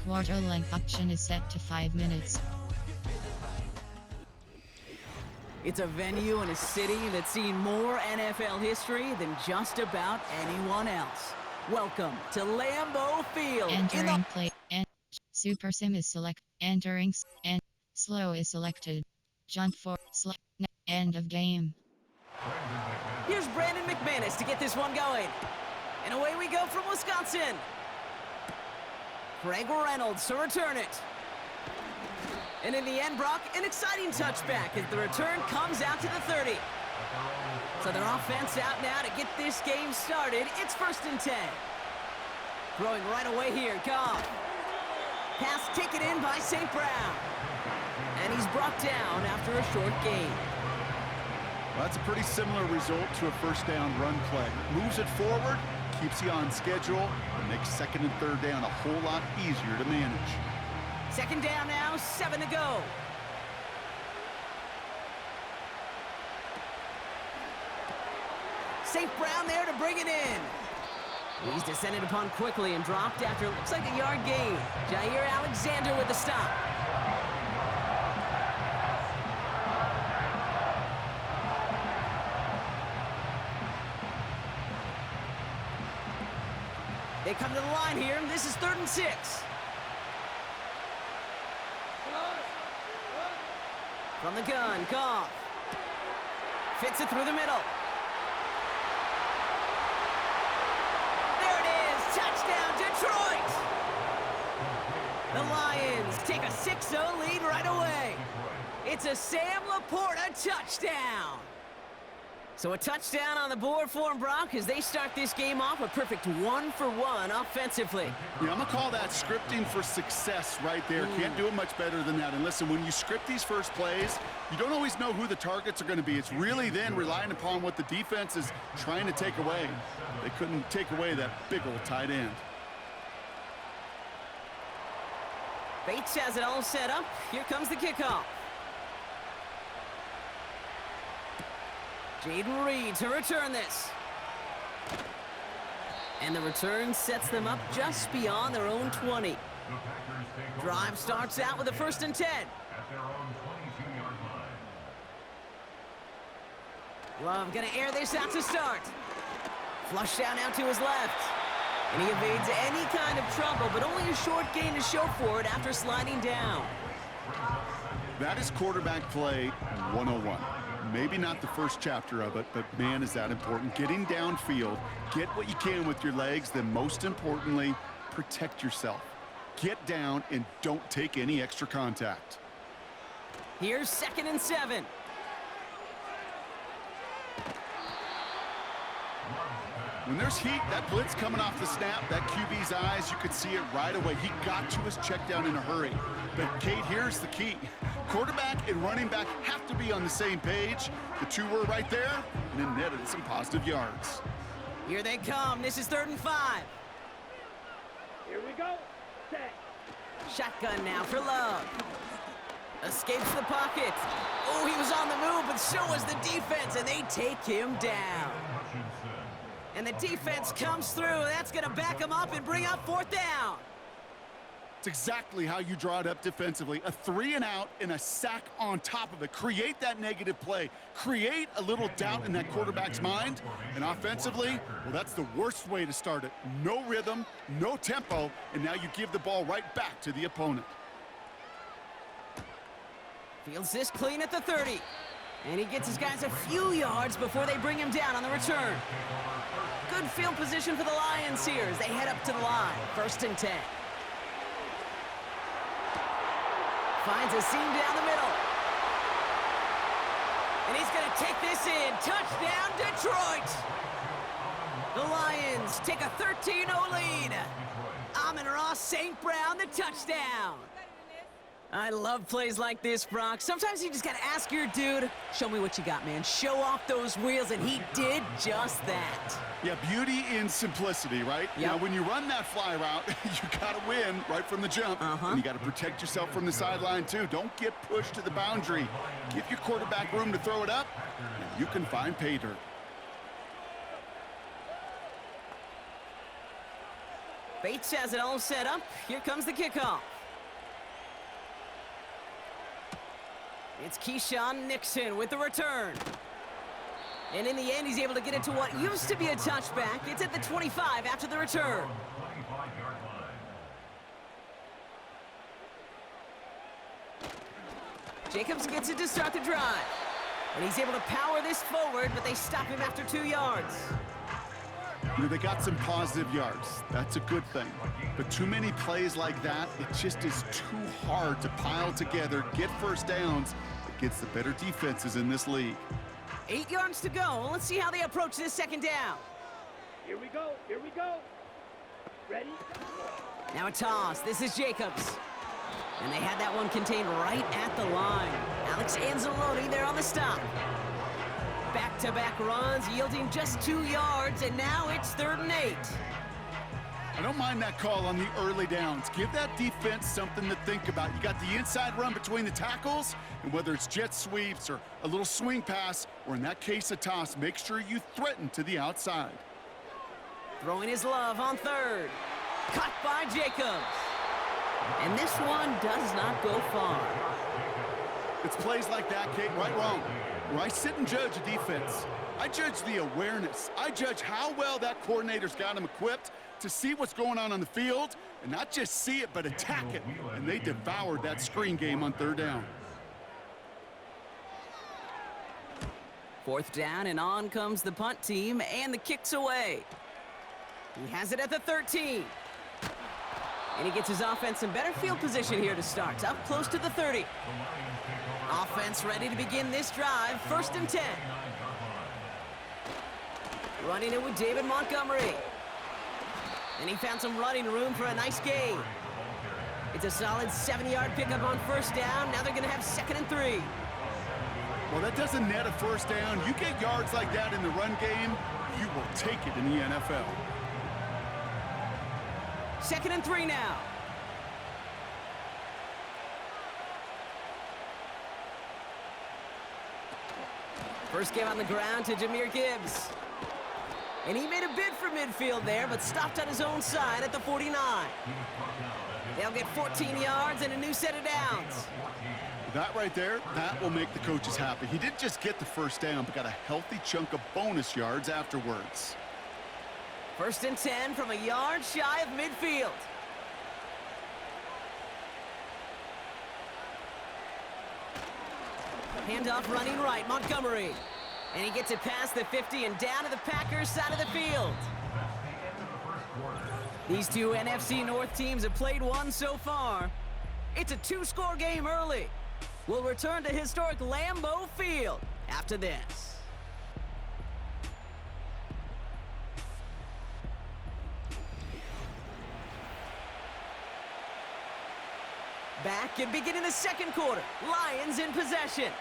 Quarter length option is set to 5 minutes. It's a venue in a city that's seen more NFL history than just about anyone else. Welcome to Lambeau Field. Entering play and Super Sim is select. Entering and slow is selected. Jump for select. End of game. Here's Brandon McManus to get this one going. And away we go from Wisconsin. Craig Reynolds to return it. And in the end, Brock, an exciting touchback as the return comes out to the 30. So their offense out now to get this game started. It's 1st and 10. Throwing right away here, Goff. Pass taken in by St. Brown. And he's brought down after a short gain. Well, that's a pretty similar result to a first down run play. Moves it forward, keeps you on schedule, and makes 2nd and 3rd down a whole lot easier to manage. 2nd down now, 7 to go. St. Brown there to bring it in. He's descended upon quickly and dropped after it looks like a yard gain. Jair Alexander with the stop. They come to the line here. This is 3rd and 6. From the gun, Goff. Fits it through the middle. There it is. Touchdown, Detroit. The Lions take a 6-0 lead right away. It's a Sam Laporta touchdown. So a touchdown on the board for them, Brock, as they start this game off a perfect 1-for-1 offensively. Yeah, I'm going to call that scripting for success right there. Can't do it much better than that. And listen, when you script these first plays, you don't always know who the targets are going to be. It's really then relying upon what the defense is trying to take away. They couldn't take away that big old tight end. Bates has it all set up. Here comes the kickoff. Jaden Reed to return this. And the return sets them up just beyond their own 20. Drive starts out with a 1st and 10. Love gonna air this out to start. Flush down out to his left. And he evades any kind of trouble, but only a short gain to show for it after sliding down. That is quarterback play 101. Maybe not the first chapter of it, but man, is that important. Getting downfield, get what you can with your legs, then most importantly, protect yourself. Get down and don't take any extra contact. Here's 2nd and 7. When there's heat, that blitz coming off the snap, that QB's eyes, you could see it right away. He got to his check down in a hurry. But, Kate, here's the key. Quarterback and running back have to be on the same page. The two were right there, and it netted some positive yards. Here they come. This is 3rd and 5. Here we go. Set. Shotgun now for Love. Escapes the pocket. Oh, he was on the move, but so was the defense, and they take him down. And the defense comes through. That's going to back him up and bring up 4th down. It's exactly how you draw it up defensively. A 3-and-out and a sack on top of it. Create that negative play. Create a little doubt in that quarterback's mind. And offensively, well, that's the worst way to start it. No rhythm, no tempo, and now you give the ball right back to the opponent. Fields this clean at the 30. And he gets his guys a few yards before they bring him down on the return. Good field position for the Lions here as they head up to the line. 1st and 10. Finds a seam down the middle. And he's going to take this in. Touchdown, Detroit! The Lions take a 13-0 lead. Amon-Ra St. Brown, the touchdown. I love plays like this, Brock. Sometimes you just got to ask your dude, show me what you got, man. Show off those wheels, and he did just that. Yeah, beauty in simplicity, right? Yep. Now, when you run that fly route, you got to win right from the jump. And you got to protect yourself from the sideline, too. Don't get pushed to the boundary. Give your quarterback room to throw it up, and you can find pay dirt. Bates has it all set up. Here comes the kickoff. It's Keyshawn Nixon with the return. And in the end, he's able to get it to what used to be a touchback. It's at the 25 after the return. Jacobs gets it to start the drive. And he's able to power this forward, but they stop him after 2 yards. You know, they got some positive yards. That's a good thing. But too many plays like that, it just is too hard to pile together, get first downs against the better defenses in this league. 8 yards to go. Let's see how they approach this second down. Here we go. Here we go. Ready? Now a toss. This is Jacobs. And they had that one contained right at the line. Alex Anzalone there on the stop. Back-to-back runs yielding just 2 yards, and now it's 3rd and 8. I don't mind that call on the early downs. Give that defense something to think about. You got the inside run between the tackles, and whether it's jet sweeps or a little swing pass, or in that case a toss, make sure you threaten to the outside. Throwing his love on 3rd. Caught by Jacobs. And this one does not go far. It's plays like that, Kate, right wrong. Where I sit and judge a defense, I judge the awareness. I judge how well that coordinator's got him equipped to see what's going on the field, and not just see it, but attack it. And they devoured that screen game on 3rd down. 4th down, and on comes the punt team, and the kick's away. He has it at the 13. And he gets his offense in better field position here to start. Up close to the 30. Offense ready to begin this drive. 1st and 10. Running it with David Montgomery. And he found some running room for a nice gain. It's a solid 7-yard pickup on 1st down. Now they're going to have 2nd and 3. Well, that doesn't net a 1st down. You get yards like that in the run game, you will take it in the NFL. 2nd and 3 now. First game on the ground to Jahmyr Gibbs. And he made a bid for midfield there, but stopped on his own side at the 49. They'll get 14 yards and a new set of downs. That right there, that will make the coaches happy. He didn't just get the 1st down, but got a healthy chunk of bonus yards afterwards. 1st and 10 from a yard shy of midfield. Handoff running right, Montgomery. And he gets it past the 50 and down to the Packers side of the field. These two NFC North teams have played one so far. It's a 2-score game early. We'll return to historic Lambeau Field after this. Back and beginning the 2nd quarter. Lions in possession.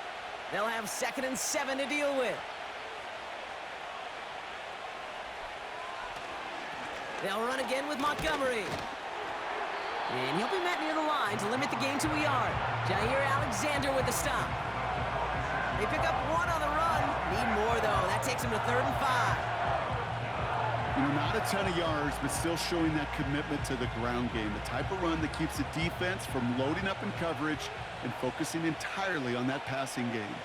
They'll have 2nd and 7 to deal with. They'll run again with Montgomery. And he'll be met near the line to limit the gain to a yard. Jair Alexander with the stop. They pick up 1 on the run. Need more, though. That takes him to 3rd and 5. You know, not a ton of yards, but still showing that commitment to the ground game. The type of run that keeps the defense from loading up in coverage and focusing entirely on that passing game.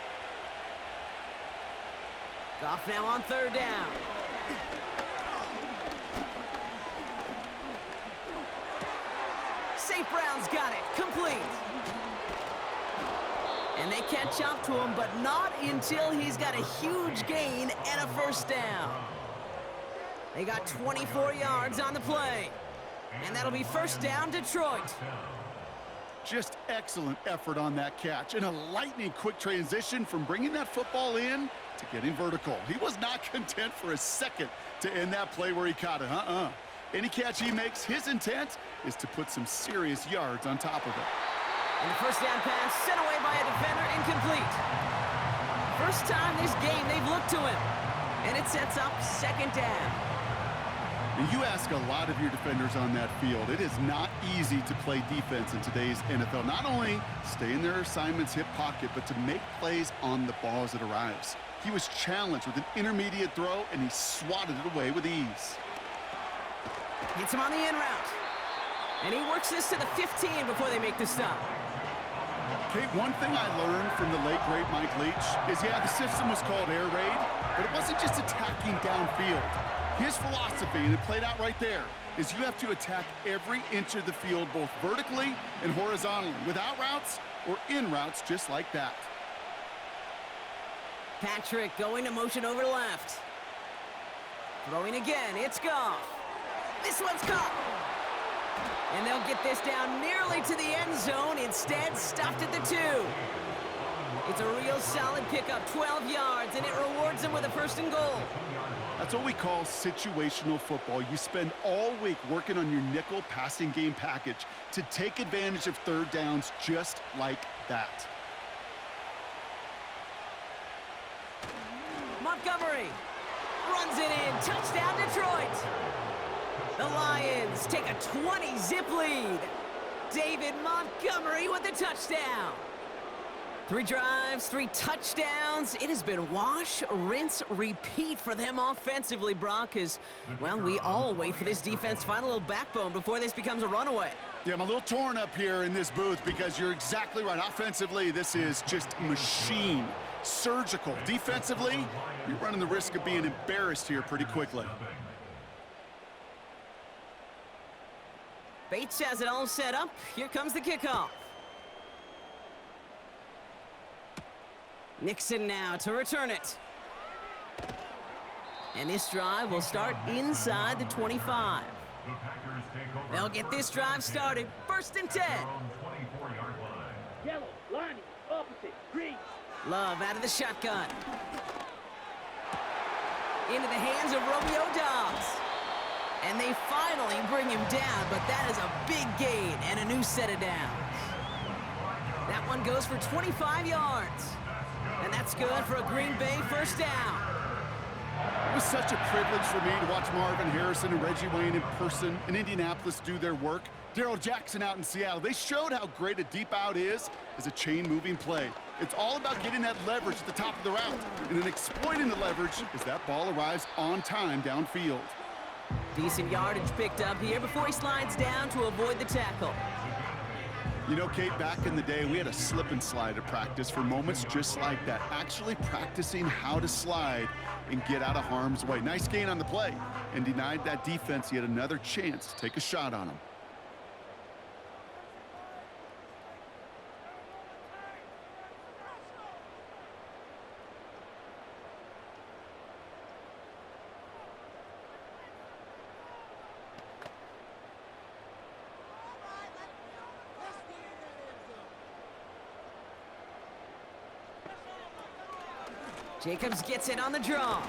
Goff now on 3rd down. St. Brown's got it. Complete. And they catch up to him, but not until he's got a huge gain and a 1st down. They got 24 yards on the play. And that'll be 1st down, Detroit. Just excellent effort on that catch. And a lightning quick transition from bringing that football in to getting vertical. He was not content for a second to end that play where he caught it. Any catch he makes, his intent is to put some serious yards on top of it. And the 1st down pass sent away by a defender, incomplete. First time this game they've looked to him. And it sets up 2nd down. And you ask a lot of your defenders on that field. It is not easy to play defense in today's NFL. Not only stay in their assignment's hip pocket, but to make plays on the ball as it arrives. He was challenged with an intermediate throw, and he swatted it away with ease. Hits him on the in route. And he works this to the 15 before they make the stop. Kate, one thing I learned from the late, great Mike Leach is, yeah, the system was called air raid, but it wasn't just attacking downfield. His philosophy, and it played out right there, is you have to attack every inch of the field, both vertically and horizontally, without routes or in routes just like that. Patrick going to motion over left. Throwing again, it's Goff. This one's caught. And they'll get this down nearly to the end zone, instead stuffed at the 2. It's a real solid pickup, 12 yards, and it rewards them with a 1st and goal. That's what we call situational football. You spend all week working on your nickel passing game package to take advantage of 3rd downs just like that. Montgomery runs it in. Touchdown, Detroit. The Lions take a 20-zip lead. David Montgomery with the touchdown. 3 drives, 3 touchdowns. It has been wash, rinse, repeat for them offensively, Brock, as, well, we all wait for this defense to find a little backbone before this becomes a runaway. Yeah, I'm a little torn up here in this booth because you're exactly right. Offensively, this is just machine. Surgical. Defensively, you're running the risk of being embarrassed here pretty quickly. Bates has it all set up. Here comes the kickoff. Nixon now to return it. And this drive will start inside the 25. They'll get this drive started. 1st and 10. Yellow, lining, opposite, green. Love out of the shotgun. Into the hands of Romeo Dobbs. And they finally bring him down, but that is a big gain and a new set of downs. That one goes for 25 yards. And that's good for a Green Bay 1st down. It was such a privilege for me to watch Marvin Harrison and Reggie Wayne in person in Indianapolis do their work. Darrell Jackson out in Seattle. They showed how great a deep out is as a chain-moving play. It's all about getting that leverage at the top of the route, and then exploiting the leverage as that ball arrives on time downfield. Decent yardage picked up here before he slides down to avoid the tackle. You know, Kate, back in the day, we had a slip and slide at practice for moments just like that. Actually practicing how to slide and get out of harm's way. Nice gain on the play, and denied that defense yet another chance to take a shot on him. Jacobs gets it on the draw.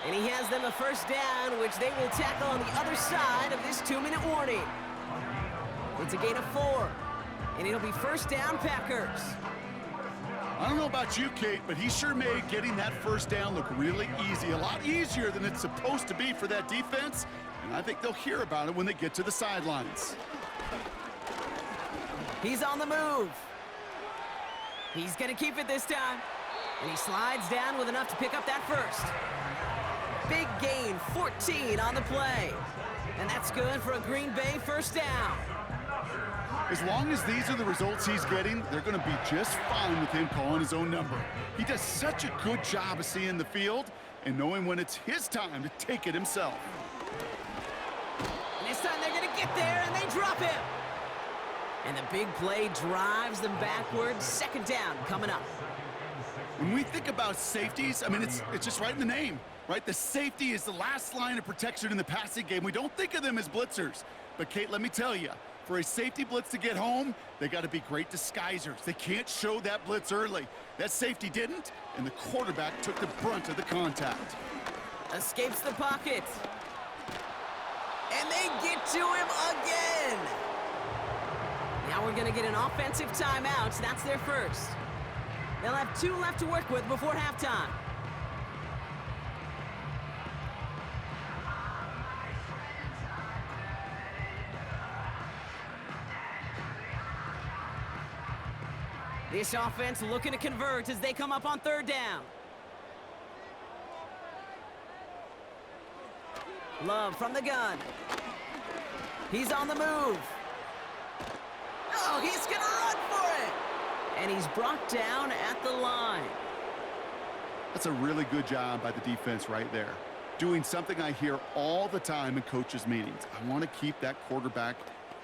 And he has them a 1st down, which they will tackle on the other side of this 2-minute warning. It's a gain of 4. And it'll be 1st down, Packers. I don't know about you, Kate, but he sure made getting that 1st down look really easy. A lot easier than it's supposed to be for that defense. And I think they'll hear about it when they get to the sidelines. He's on the move. He's going to keep it this time. And he slides down with enough to pick up that 1st. Big gain, 14 on the play. And that's good for a Green Bay 1st down. As long as these are the results he's getting, they're going to be just fine with him calling his own number. He does such a good job of seeing the field and knowing when it's his time to take it himself. And this time they're going to get there, and they drop him. And the big play drives them backwards. 2nd down coming up. When we think about safeties, I mean, it's just right in the name, right? The safety is the last line of protection in the passing game. We don't think of them as blitzers. But, Kate, let me tell you, for a safety blitz to get home, they got to be great disguisers. They can't show that blitz early. That safety didn't, and the quarterback took the brunt of the contact. Escapes the pocket. And they get to him again. Now we're going to get an offensive timeout. That's their 1st. They'll have 2 left to work with before halftime. This offense looking to convert as they come up on 3rd down. Love from the gun. He's on the move. Oh, he's going to run for it. And he's brought down at the line. That's a really good job by the defense right there. Doing something I hear all the time in coaches' meetings. I want to keep that quarterback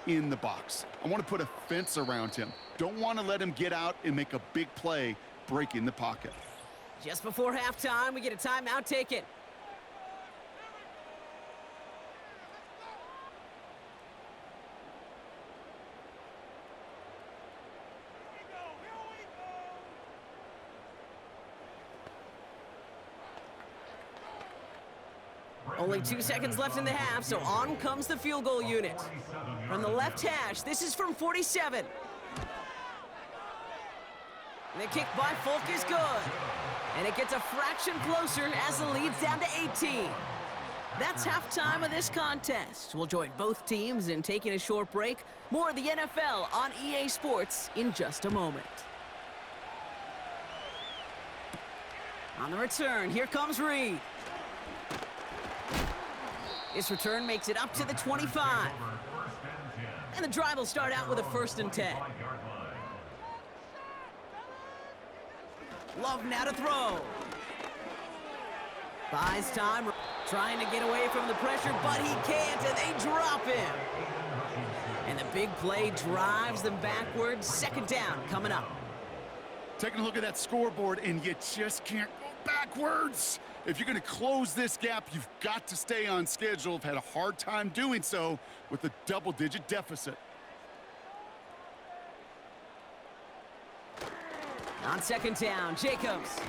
in the box. I want to put a fence around him. Don't want to let him get out and make a big play breaking the pocket. Just before halftime, we get a timeout taken. Only 2 seconds left in the half, so on comes the field goal unit. From the left hash, this is from 47. And the kick by Folk is good. And it gets a fraction closer as the lead's down to 18. That's halftime of this contest. We'll join both teams in taking a short break. More of the NFL on EA Sports in just a moment. On the return, here comes Reed. This return makes it up to the 25. And the drive will start out with a 1st and 10. Love now to throw. Buys time, trying to get away from the pressure, but he can't, and they drop him. And the big play drives them backwards. 2nd down coming up. Taking a look at that scoreboard, and you just can't go backwards. If you're going to close this gap, you've got to stay on schedule. I've had a hard time doing so with a double-digit deficit. On 2nd down, Jacobs.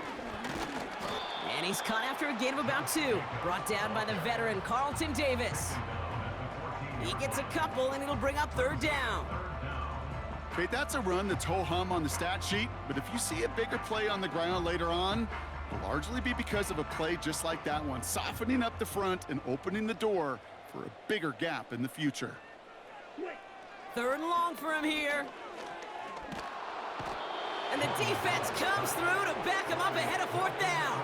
And he's caught after a gain of about 2. Brought down by the veteran, Carlton Davis. He gets a couple, and it'll bring up 3rd down. Okay, that's a run that's ho-hum on the stat sheet, but if you see a bigger play on the ground later on, it'll largely be because of a play just like that one, softening up the front and opening the door for a bigger gap in the future. 3rd and long for him here. And the defense comes through to back him up ahead of 4th down.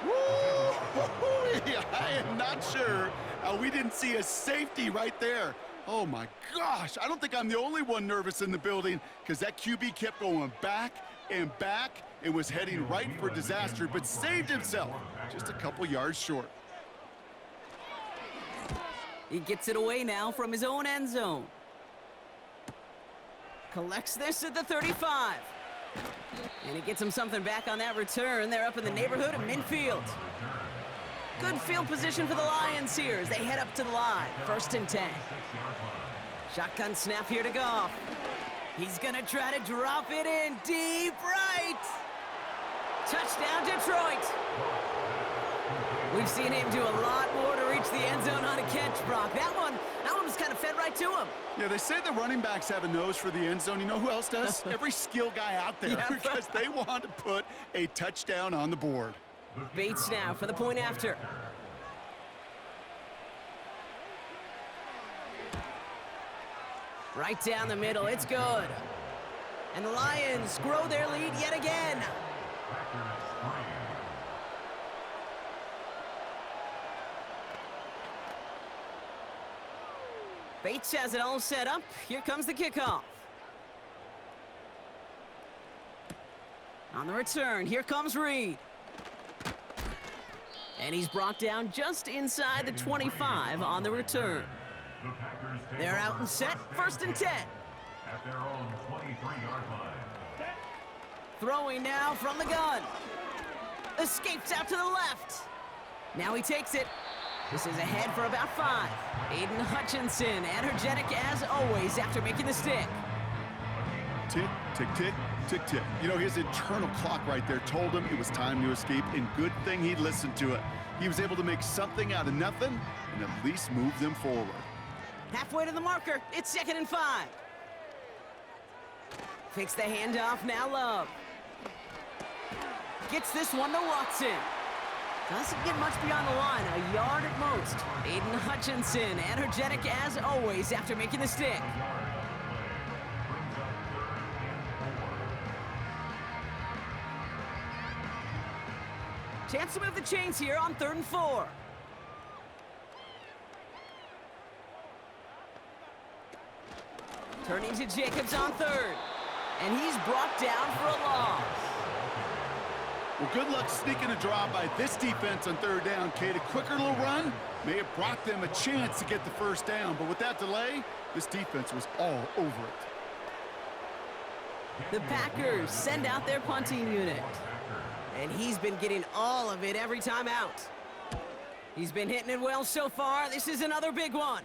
Woo! Yeah, I am not sure how we didn't see a safety right there. Oh my gosh, I don't think I'm the only one nervous in the building because that QB kept going back and back and was heading right for disaster, but saved himself just a couple yards short. He gets it away now from his own end zone. Collects this at the 35. And he gets him something back on that return. They're up in the neighborhood of midfield. Good field position for the Lions here as they head up to the line. 1st and 10. Shotgun snap here to Goff. He's gonna try to drop it in deep right. Touchdown, Detroit. We've seen him do a lot more to reach the end zone on a catch, Brock. That one was kind of fed right to him. Yeah, they say the running backs have a nose for the end zone. You know who else does? Every skill guy out there, Yeah. because they want to put a touchdown on the board. Bates now for the point after. Right down the middle, it's good. And the Lions grow their lead yet again. Bates has it all set up. Here comes the kickoff. On the return, here comes Reed. And he's brought down just inside the 25 on the return. They're out and set, 1st and 10. At their own 23-yard line. Throwing now from the gun. Escapes out to the left. Now he takes it. This is ahead for about 5. Aiden Hutchinson, energetic as always after making the stick. Tick, tick, tick, tick, tick. You know, his internal clock right there told him it was time to escape, and good thing he listened to it. He was able to make something out of nothing and at least move them forward. Halfway to the marker, it's 2nd and 5. Fakes the handoff, now Love. Gets this one to Watson. Doesn't get much beyond the line, a yard at most. Aiden Hutchinson, energetic as always after making the stick. Chance to move the chains here on 3rd and 4. Turning to Jacobs on third. And he's brought down for a loss. Well, good luck sneaking a draw by this defense on third down, Kate. A quicker little run may have brought them a chance to get the first down, but with that delay, this defense was all over it. The Packers send out their punting unit. And he's been getting all of it every time out. He's been hitting it well so far. This is another big one.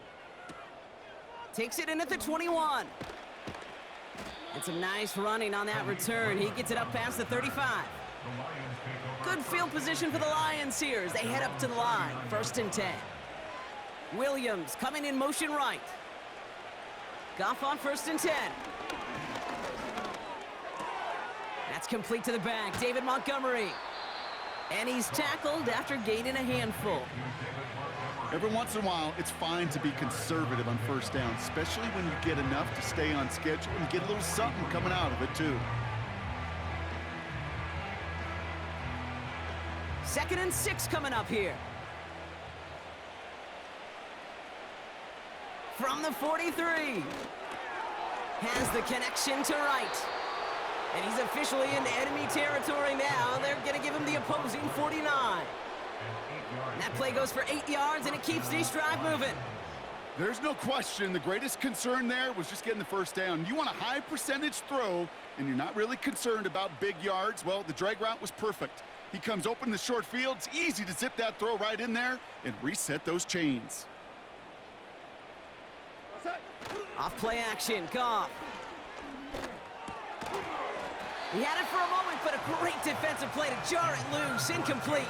Takes it in at the 21. And some nice running on that return. He gets it up past the 35. Good field position for the Lions here as they head up to the line. 1st and 10. Williams coming in motion right. Goff on 1st and 10. That's complete to the back. David Montgomery. And he's tackled after gaining a handful. Every once in a while, it's fine to be conservative on first down, especially when you get enough to stay on schedule and get a little something coming out of it, too. 2nd and 6 coming up here. From the 43. Has the connection to right. And he's officially into enemy territory now. They're going to give him the opposing 49. And that play goes for 8 yards, and it keeps this drive moving. There's no question the greatest concern there was just getting the first down. You want a high percentage throw, and you're not really concerned about big yards. Well, the drag route was perfect. He comes open in the short field. It's easy to zip that throw right in there and reset those chains. Off play action, Goff. He had it for a moment, but a great defensive play to jar it loose. Incomplete.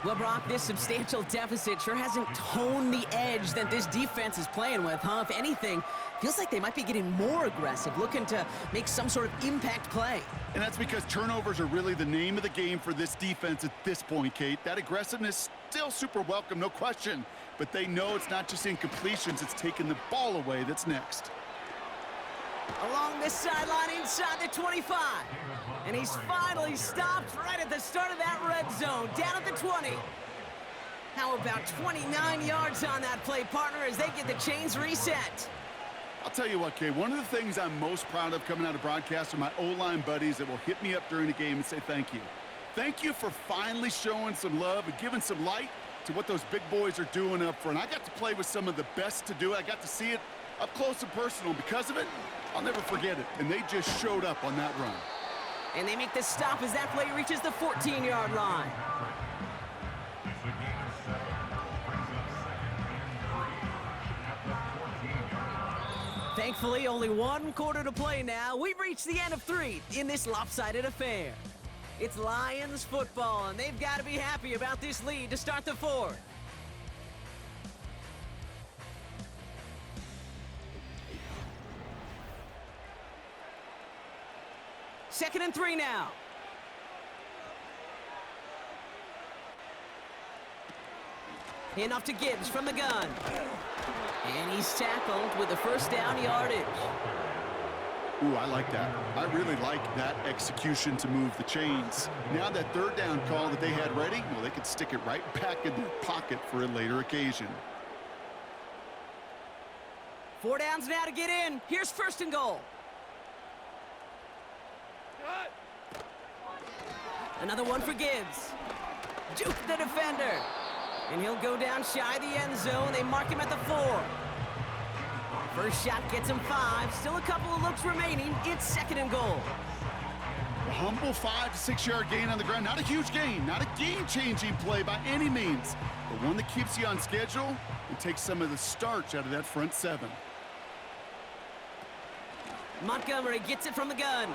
Well, Brock, this substantial deficit sure hasn't toned the edge that this defense is playing with, huh? If anything, feels like they might be getting more aggressive, looking to make some sort of impact play. And that's because turnovers are really the name of the game for this defense at this point, Kate. That aggressiveness still super welcome, no question. But they know it's not just incompletions, it's taking the ball away that's next. Along this sideline inside the 25. And he's finally stopped right at the start of that red zone, down at the 20. How about 29 yards on that play, partner, as they get the chains reset? I'll tell you what, Kay, one of the things I'm most proud of coming out of broadcast are my O-line buddies that will hit me up during the game and say thank you. Thank you for finally showing some love and giving some light to what those big boys are doing up front. I got to play with some of the best to do it. I got to see it up close and personal. Because of it, I'll never forget it. And they just showed up on that run. And they make the stop as that play reaches the 14-yard line. Thankfully, only one quarter to play now. We've reached the end of 3 in this lopsided affair. It's Lions football, and they've got to be happy about this lead to start the 4th. Second and 3 now. Hand off to Gibbs from the gun. And he's tackled with the first down yardage. Ooh, I like that. I really like that execution to move the chains. Now that third down call that they had ready, well, they could stick it right back in their pocket for a later occasion. 4 downs now to get in. Here's 1st and goal. Another one for Gibbs. Juke the defender. And he'll go down shy of the end zone. They mark him at the 4. First shot gets him 5. Still a couple of looks remaining. It's 2nd and goal. A humble 5 to 6 yard gain on the ground. Not a huge gain, not a game-changing play by any means, but one that keeps you on schedule and takes some of the starch out of that front 7. Montgomery gets it from the gun.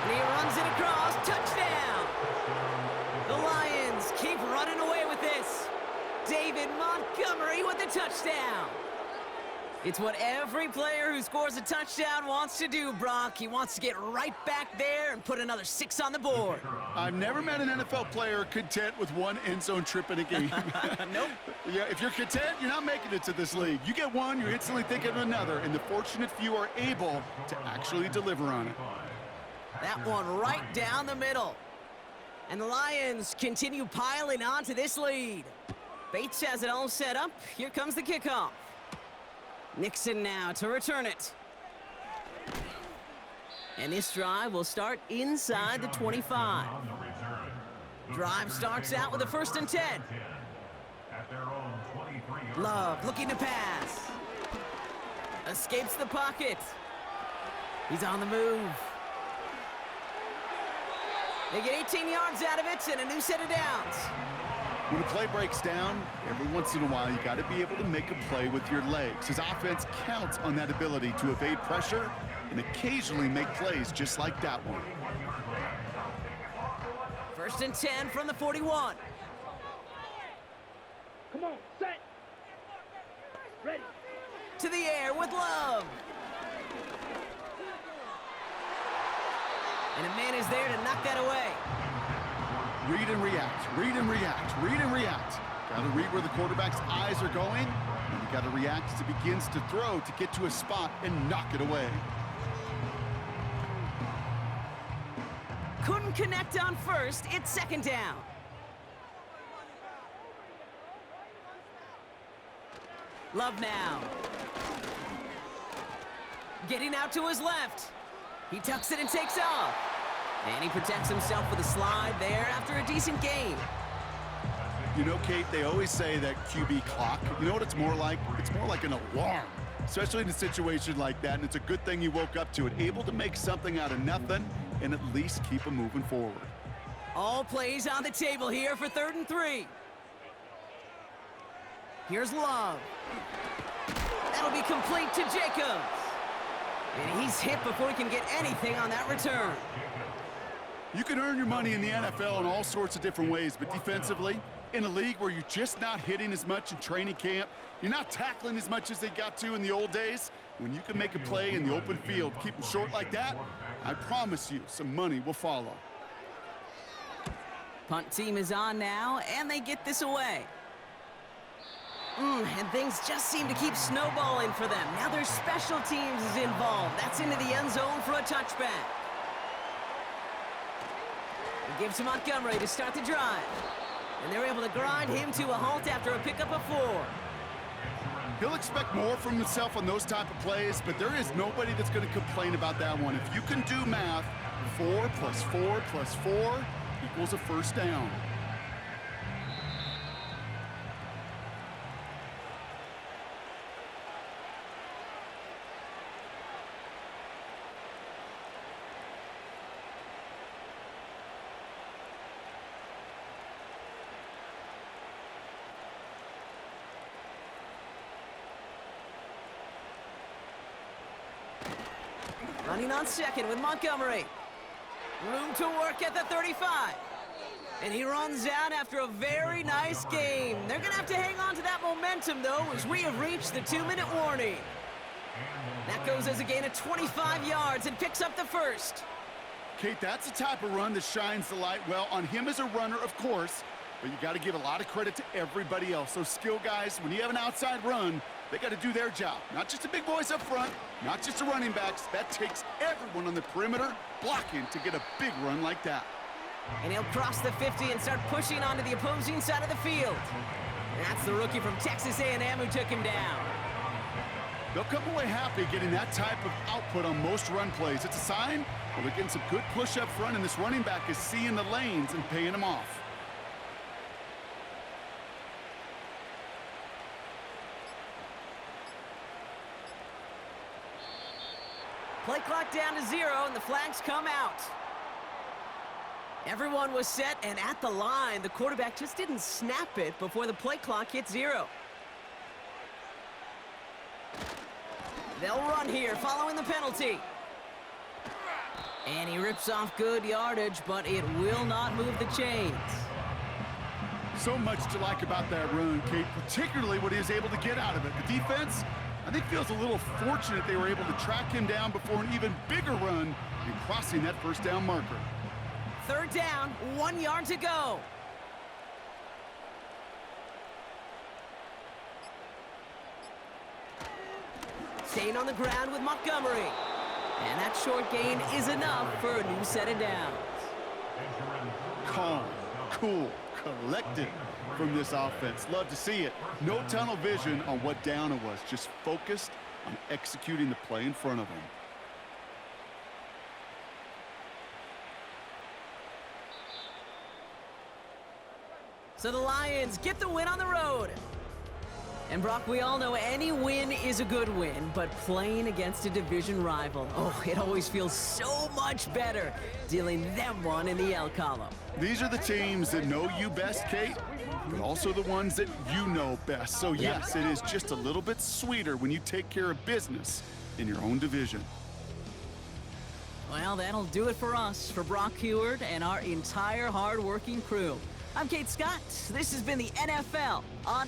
And he runs it across. Touchdown! The Lions keep running away with this. David Montgomery with the touchdown. It's what every player who scores a touchdown wants to do, Brock. He wants to get right back there and put another 6 on the board. I've never met an NFL player content with one end zone trip in a game. Nope. Yeah, if you're content, you're not making it to this league. You get one, you're instantly thinking of another, and the fortunate few are able to actually deliver on it. That one right down the middle. And the Lions continue piling on to this lead. Bates has it all set up. Here comes the kickoff. Nixon now to return it. And this drive will start inside the 25. On the return. Drive starts out with a 1st and 10. At their own 23-yard Love looking to pass. Escapes the pocket. He's on the move. They get 18 yards out of it and a new set of downs. When a play breaks down, every once in a while, you got to be able to make a play with your legs. His offense counts on that ability to evade pressure and occasionally make plays just like that one. 1st and 10 from the 41. Come on, set. Ready. To the air with Love. And a man is there to knock that away. Read and react, read and react, read and react. Got to read where the quarterback's eyes are going, and you got to react as he begins to throw to get to a spot and knock it away. Couldn't connect on 1st. It's 2nd down. Love now. Getting out to his left. He tucks it and takes off. And he protects himself with a slide there after a decent game. You know, Kate, they always say that QB clock, you know what it's more like? It's more like an alarm, especially in a situation like that, and it's a good thing you woke up to it, able to make something out of nothing and at least keep them moving forward. All plays on the table here for 3rd and 3. Here's Love. That'll be complete to Jacobs. And he's hit before he can get anything on that return. You can earn your money in the NFL in all sorts of different ways, but defensively, in a league where you're just not hitting as much in training camp, you're not tackling as much as they got to in the old days, when you can make a play in the open field, keep them short like that, I promise you some money will follow. Punt team is on now, and they get this away. And things just seem to keep snowballing for them. Now their special teams is involved. That's into the end zone for a touchback. He gives to Montgomery to start the drive. And they're able to grind him to a halt after a pickup of 4. He'll expect more from himself on those type of plays, but there is nobody that's going to complain about that one. If you can do math, 4 plus 4 plus 4 equals a 1st down. Running on 2nd with Montgomery. Room to work at the 35. And he runs out after a very nice game. They're going to have to hang on to that momentum, though, as we have reached the 2-minute warning. That goes as a gain of 25 yards and picks up the 1st. Kate, that's the type of run that shines the light well on him as a runner, of course, but you got to give a lot of credit to everybody else. Those skill guys, when you have an outside run, they got to do their job. Not just the big boys up front, not just the running backs. That takes everyone on the perimeter blocking to get a big run like that. And he'll cross the 50 and start pushing onto the opposing side of the field. That's the rookie from Texas A&M who took him down. They'll come away happy getting that type of output on most run plays. It's a sign well, they're getting some good push up front, and this running back is seeing the lanes and paying them off. Play clock down to 0, and the flags come out. Everyone was set and at the line. The quarterback just didn't snap it before the play clock hit 0. They'll run here following the penalty. And he rips off good yardage, but it will not move the chains. So much to like about that run, Kate, particularly what he was able to get out of it. The defense, I think, feels a little fortunate they were able to track him down before an even bigger run and crossing that 1st down marker. 3rd down, 1 yard to go. Staying on the ground with Montgomery. And that short gain is enough for a new set of downs. Calm, cool, collected. from this offense. Love to see it. No tunnel vision on what down it was. Just focused on executing the play in front of them. So the Lions get the win on the road. And Brock, we all know any win is a good win, but playing against a division rival, oh, it always feels so much better dealing them one in the L column. These are the teams that know you best, Kate, but also the ones that you know best. So yes, it is just a little bit sweeter when you take care of business in your own division. Well, that'll do it for us, for Brock Heward and our entire hard-working crew. I'm Kate Scott. This has been the NFL on